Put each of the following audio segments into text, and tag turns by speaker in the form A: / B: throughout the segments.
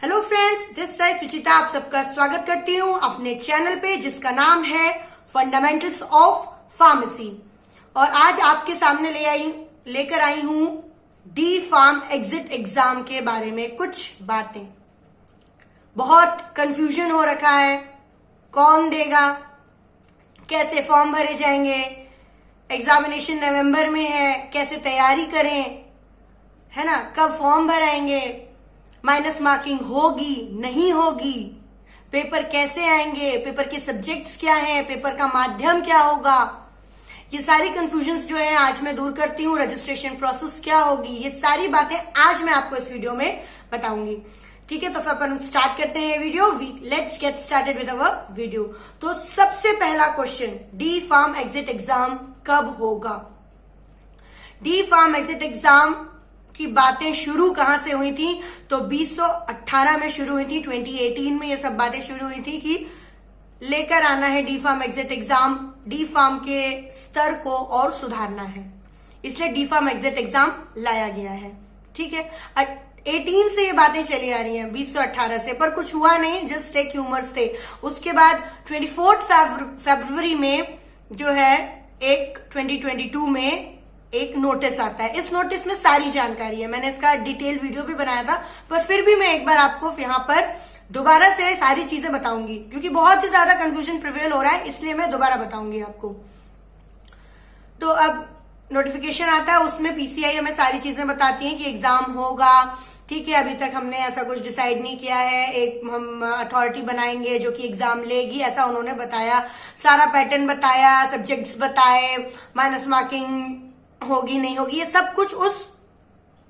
A: Hello friends, this side सुचिता आप सबका स्वागत करती हूँ अपने चैनल पे जिसका नाम है फंडामेंटल्स ऑफ फार्मेसी। और आज आपके सामने लेकर आई हूँ डी फार्म एग्जिट एग्जाम के बारे में कुछ बातें। बहुत कंफ्यूजन हो रखा है, कौन देगा, कैसे फॉर्म भरे जाएंगे, एग्जामिनेशन नवंबर में है, कैसे तैयारी करें, है ना, कब फॉर्म भराएंगे, माइनस मार्किंग होगी नहीं होगी, पेपर कैसे आएंगे, पेपर के सब्जेक्ट्स क्या हैं, पेपर का माध्यम क्या होगा, ये सारी कंफ्यूजन्स जो है आज मैं दूर करती हूँ। रजिस्ट्रेशन प्रोसेस क्या होगी, ये सारी बातें आज मैं आपको इस वीडियो में बताऊंगी। ठीक है, तो फिर अपन स्टार्ट करते हैं video. Let's get started with our video. तो सबसे पहला question, D pharm exit exam कब होगा। डी फार्म एग्जिट एग्जाम की बातें शुरू कहां से हुई थी, तो 2018 में शुरू हुई थी। 2018 में ये सब बातें शुरू हुई थी कि लेकर आना है D pharm exit exam, D pharm के स्तर को और सुधारना है, इसलिए डी फार्म एग्जिट एग्जाम लाया गया है। ठीक है, 18 से ये बातें चली आ रही हैं, 2018 से, पर कुछ हुआ नहीं, जस्ट एक ह्यूमर्स थे। उसके बाद 24 फरवरी में जो है 2022 में एक नोटिस आता है। इस नोटिस में सारी जानकारी है, मैंने इसका डिटेल वीडियो भी बनाया था, पर फिर भी मैं एक बार आपको यहाँ पर दोबारा से सारी चीजें बताऊंगी क्योंकि बहुत ही ज्यादा कंफ्यूजन प्रिवेल हो रहा है, इसलिए मैं दोबारा बताऊंगी आपको। तो अब नोटिफिकेशन आता है, उसमें पीसीआई हमें सारी चीजें बताती है कि एग्जाम होगा। ठीक है, अभी तक हमने ऐसा कुछ डिसाइड नहीं किया है, एक हम अथॉरिटी बनाएंगे जो कि एग्जाम लेगी, ऐसा उन्होंने बताया। सारा पैटर्न बताया, सब्जेक्ट्स बताए, माइनस मार्किंग होगी नहीं होगी, ये सब कुछ उस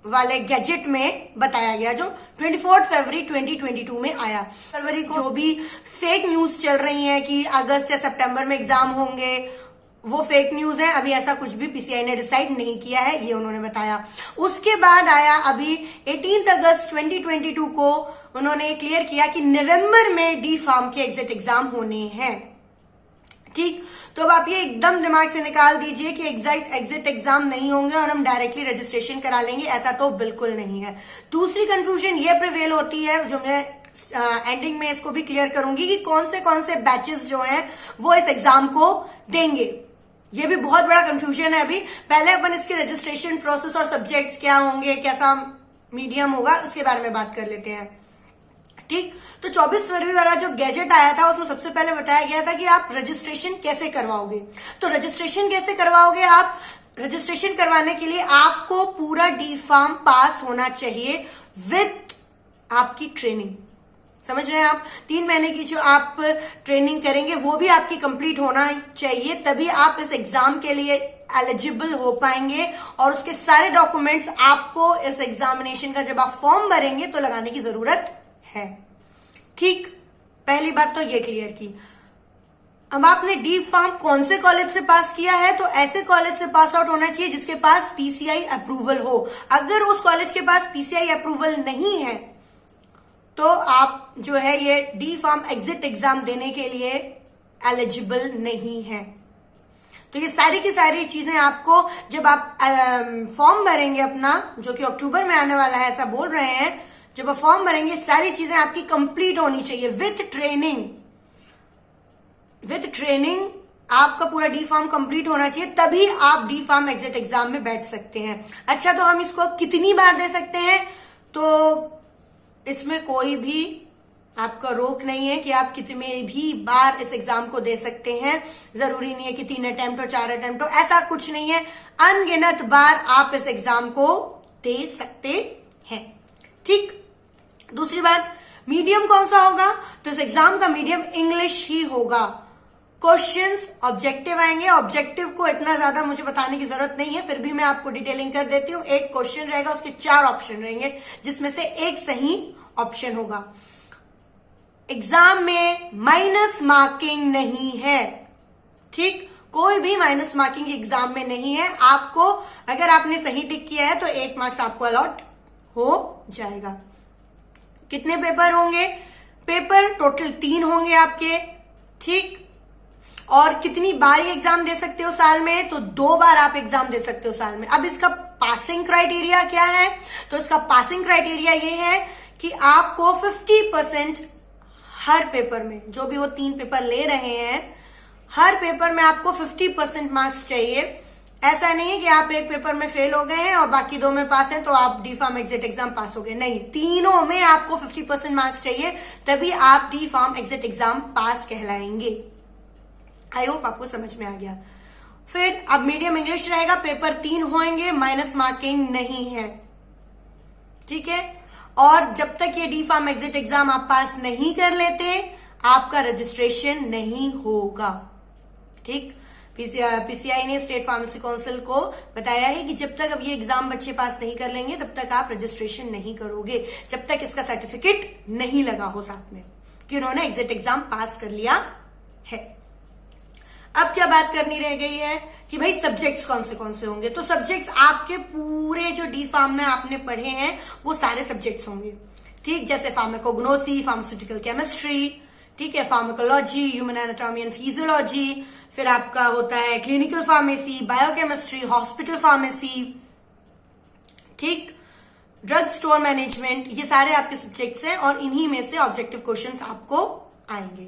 A: वाले गैजेट में बताया गया जो 24 फरवरी 2022 में आया। फरवरी को जो भी फेक न्यूज चल रही है कि अगस्त या सितंबर में एग्जाम होंगे, वो फेक न्यूज है। अभी ऐसा कुछ भी पीसीआई ने डिसाइड नहीं किया है, ये उन्होंने बताया। उसके बाद आया अभी 18 अगस्त 2022 को उन्होंने क्लियर किया कि नवंबर में डी फार्म के एग्जिट एग्जाम होने हैं। ठीक, तो अब आप ये एकदम दिमाग से निकाल दीजिए कि एग्जिट एग्जाम नहीं होंगे और हम डायरेक्टली रजिस्ट्रेशन करा लेंगे, ऐसा तो बिल्कुल नहीं है। दूसरी कंफ्यूजन ये प्रिवेल होती है, जो मैं एंडिंग में इसको भी क्लियर करूंगी, कि कौन से बैचेस जो हैं वो इस एग्जाम को देंगे। ये भी बहुत बड़ा कंफ्यूजन है। अभी पहले अपन इसके रजिस्ट्रेशन प्रोसेस और सब्जेक्ट्स क्या होंगे, कैसा मीडियम होगा, उसके बारे में बात कर लेते हैं। ठीक, तो 24 फरवरी वाला जो गैजेट आया था उसमें सबसे पहले बताया गया था कि आप रजिस्ट्रेशन कैसे करवाओगे। तो रजिस्ट्रेशन कैसे करवाओगे, आप रजिस्ट्रेशन करवाने के लिए आपको पूरा डी फार्म पास होना चाहिए विथ आपकी ट्रेनिंग। समझ रहे हैं आप, 3 महीने की जो आप ट्रेनिंग करेंगे वो भी आपकी कंप्लीट होना चाहिए, तभी आप इस एग्जाम के लिए एलिजिबल हो पाएंगे। और उसके सारे डॉक्यूमेंट्स आपको इस एग्जामिनेशन का जब आप फॉर्म भरेंगे तो लगाने की जरूरत है। ठीक, पहली बात तो ये क्लियर की। अब आपने डी फार्म कौन से कॉलेज से पास किया है, तो ऐसे कॉलेज से पास आउट होना चाहिए जिसके पास पीसीआई अप्रूवल हो। अगर उस कॉलेज के पास पीसीआई अप्रूवल नहीं है तो आप जो है ये डी फार्म एग्जिट एग्जाम देने के लिए एलिजिबल नहीं है। तो ये सारी की सारी चीजें आपको जब आप फॉर्म भरेंगे अपना, जो कि अक्टूबर में आने वाला है ऐसा बोल रहे हैं, जब आप फॉर्म भरेंगे सारी चीजें आपकी कंप्लीट होनी चाहिए विथ ट्रेनिंग। विथ ट्रेनिंग आपका पूरा डी फार्म कंप्लीट होना चाहिए, तभी आप डी फार्म एग्जिट एग्जाम में बैठ सकते हैं। अच्छा, तो हम इसको कितनी बार दे सकते हैं, तो इसमें कोई भी आपका रोक नहीं है कि आप कितने भी बार इस एग्जाम को दे सकते हैं। जरूरी नहीं है कि 3 अटेम्प्ट और 4 अटेम्प्ट हो, ऐसा कुछ नहीं है। अनगिनत बार आप इस एग्जाम को दे सकते हैं। ठीक, दूसरी बात, मीडियम कौन सा होगा, तो इस एग्जाम का मीडियम इंग्लिश ही होगा। क्वेश्चंस ऑब्जेक्टिव आएंगे, ऑब्जेक्टिव को इतना ज्यादा मुझे बताने की जरूरत नहीं है, फिर भी मैं आपको डिटेलिंग कर देती हूं। एक क्वेश्चन रहेगा, उसके 4 ऑप्शन रहेंगे, जिसमें से एक सही ऑप्शन होगा। एग्जाम में माइनस मार्किंग नहीं है। ठीक, कोई भी माइनस मार्किंग एग्जाम में नहीं है। आपको अगर आपने सही टिक किया है तो 1 मार्क्स आपको अलॉट हो जाएगा। कितने पेपर होंगे, पेपर टोटल 3 होंगे आपके। ठीक, और कितनी बार ये एग्जाम दे सकते हो साल में, तो 2 बार आप एग्जाम दे सकते हो साल में। अब इसका पासिंग क्राइटेरिया क्या है, तो इसका पासिंग क्राइटेरिया ये है कि आपको 50% हर पेपर में, जो भी वो 3 पेपर ले रहे हैं, हर पेपर में आपको 50% मार्क्स चाहिए। ऐसा नहीं है कि आप एक पेपर में फेल हो गए हैं और बाकी 2 में पास हैं तो आप D pharm exit exam pass हो गए। नहीं, तीनों में आपको 50% मार्क्स चाहिए, तभी आप D pharm exit exam pass कहलाएंगे। आई होप आपको समझ में आ गया। फिर अब मीडियम इंग्लिश रहेगा, पेपर 3 होंगे, माइनस मार्किंग नहीं है, ठीक है। और जब तक ये डी फार्म एग्जिट एग्जाम आप पास नहीं कर लेते, आपका रजिस्ट्रेशन नहीं होगा, ठीक। पीसीआई ने स्टेट फार्मेसी काउंसिल को बताया है कि जब तक अब ये एग्जाम बच्चे पास नहीं कर लेंगे तब तक आप रजिस्ट्रेशन नहीं करोगे, जब तक इसका सर्टिफिकेट नहीं लगा हो साथ में कि उन्होंने एग्जिट एग्जाम पास कर लिया है। अब क्या बात करनी रह गई है कि भाई सब्जेक्ट्स कौन से होंगे। तो सब्जेक्ट्स आपके पूरे जो डी फार्म में आपने पढ़े हैं वो सारे सब्जेक्ट्स होंगे, ठीक। जैसे फार्माकोग्नोसी, फार्मास्यूटिकल केमिस्ट्री, ठीक है, pharmacology, human anatomy and physiology, फिर आपका होता है clinical pharmacy, biochemistry, hospital pharmacy, ठीक, ड्रग स्टोर मैनेजमेंट, ये सारे आपके सब्जेक्ट्स हैं और इन्हीं में से ऑब्जेक्टिव क्वेश्चंस आपको आएंगे।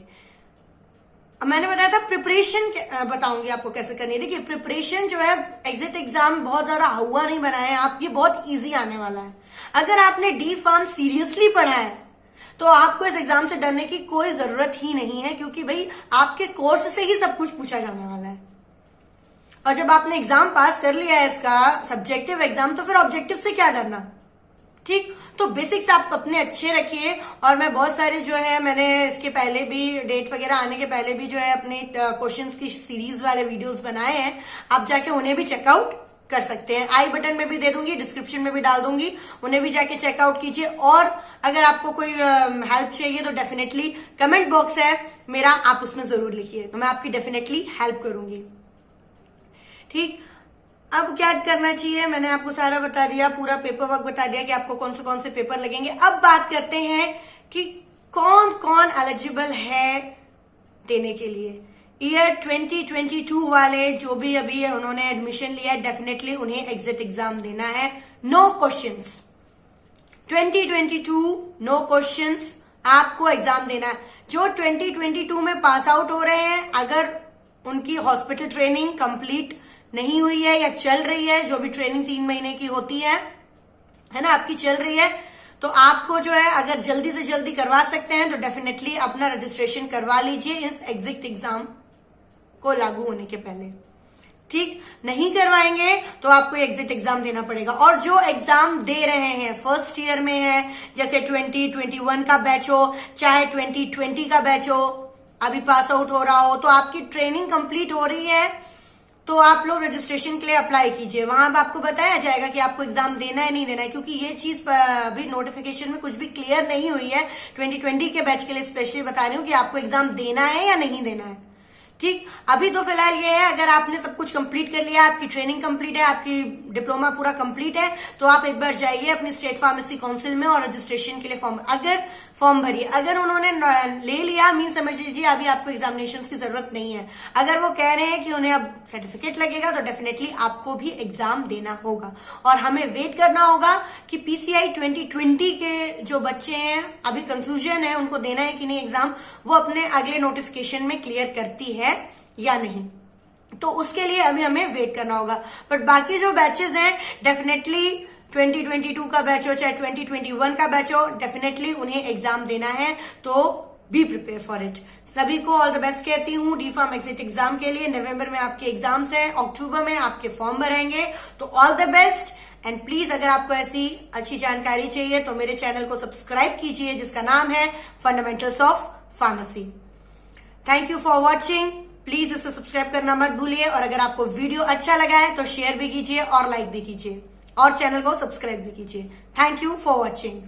A: अब मैंने बताया था प्रिपरेशन बताऊंगी आपको कैसे करनी है। देखिए प्रिपरेशन जो है एग्जिट एग्जाम बहुत ज्यादा हुआ नहीं बनाए आप, ये बहुत इजी आने वाला है। अगर आपने डी फार्म सीरियसली पढ़ा है तो आपको इस एग्जाम से डरने की कोई जरूरत ही नहीं है, क्योंकि भाई आपके कोर्स से ही सब कुछ पूछा जाने वाला है। और जब आपने एग्जाम पास कर लिया है इसका सब्जेक्टिव एग्जाम, तो फिर ऑब्जेक्टिव से क्या डरना, ठीक। तो बेसिक्स आप अपने अच्छे रखिए। और मैं बहुत सारे जो है मैंने इसके पहले भी डेट वगैरह आने के पहले भी जो है अपने क्वेश्चंस की सीरीज वाले वीडियोस बनाए हैं, आप जाके उन्हें भी चेकआउट कर सकते हैं। आई बटन में भी दे दूंगी, डिस्क्रिप्शन में भी डाल दूंगी, उन्हें भी जाके चेकआउट कीजिए। और अगर आपको कोई हेल्प चाहिए तो डेफिनेटली कमेंट बॉक्स है मेरा, आप उसमें जरूर लिखिए, तो मैं आपकी डेफिनेटली हेल्प करूंगी, ठीक। अब क्या करना चाहिए, मैंने आपको सारा बता दिया, पूरा पेपर वर्क बता दिया कि आपको कौन से पेपर लगेंगे। अब बात करते हैं कि कौन कौन एलिजिबल है देने के लिए। ईयर 2022 वाले जो भी अभी उन्होंने एडमिशन लिया है, डेफिनेटली उन्हें एग्जिट एग्जाम देना है, नो क्वेश्चंस। 2022 नो क्वेश्चंस, आपको एग्जाम देना है। जो 2022 में पास आउट हो रहे हैं, अगर उनकी हॉस्पिटल ट्रेनिंग कंप्लीट नहीं हुई है या चल रही है, जो भी ट्रेनिंग 3 महीने की होती है ना, आपकी चल रही है, तो आपको जो है अगर जल्दी से जल्दी करवा सकते हैं तो डेफिनेटली अपना रजिस्ट्रेशन करवा लीजिए इस एग्जिट एग्जाम को लागू होने के पहले, ठीक। नहीं करवाएंगे तो आपको एग्जिट एग्जाम देना पड़ेगा। और जो एग्जाम दे रहे हैं फर्स्ट ईयर में है, जैसे 2021 का बैच हो, चाहे 2020 का बैच हो, अभी पास आउट हो रहा हो, तो आपकी ट्रेनिंग कंप्लीट हो रही है तो आप लोग रजिस्ट्रेशन के लिए अप्लाई कीजिए। वहां अब आपको बताया जाएगा कि आपको एग्जाम देना है नहीं देना है, क्योंकि ये चीज अभी नोटिफिकेशन में कुछ भी क्लियर नहीं हुई है। 2020 के बैच के लिए स्पेशली बता रही हूँ कि आपको एग्जाम देना है या नहीं देना है, ठीक। अभी तो फिलहाल ये है, अगर आपने सब कुछ कंप्लीट कर लिया, आपकी ट्रेनिंग कंप्लीट है, आपकी डिप्लोमा पूरा कंप्लीट है, तो आप एक बार जाइए अपनी स्टेट फार्मेसी काउंसिल में और रजिस्ट्रेशन के लिए फॉर्म भरिए। अगर उन्होंने ले लिया, मीन समझ लीजिए अभी आपको एग्जामिनेशन की जरूरत नहीं है। अगर वो कह रहे हैं कि उन्हें अब सर्टिफिकेट लगेगा, तो डेफिनेटली आपको भी एग्जाम देना होगा और हमें वेट करना होगा कि पीसीआई 2020 के जो बच्चे हैं, अभी कंफ्यूजन है उनको देना है कि नहीं एग्जाम, वो अपने अगले नोटिफिकेशन में क्लियर करती है या नहीं, तो उसके लिए अभी हमें वेट करना होगा। बट बाकी जो बैचेस हैं, डेफिनेटली 2022 का बैच हो चाहे 2021 का बैच हो, डेफिनेटली उन्हें एग्जाम देना है, तो बी प्रिपेयर फॉर इट। सभी को ऑल द बेस्ट कहती हूँ डी फार्म एग्जिट एग्जाम के लिए। नवंबर में आपके एग्जाम्स हैं, अक्टूबर में आपके फॉर्म भरेंगे, तो all the best. And please अगर आपको ऐसी अच्छी जानकारी चाहिए तो मेरे चैनल को सब्सक्राइब कीजिए, जिसका नाम है fundamentals of pharmacy. Thank you for watching. Please इसे सब्सक्राइब करना मत भूलिए, और अगर आपको वीडियो अच्छा लगा है तो शेयर भी कीजिए और लाइक भी कीजिए और चैनल को सब्सक्राइब भी कीजिए। Thank you for watching.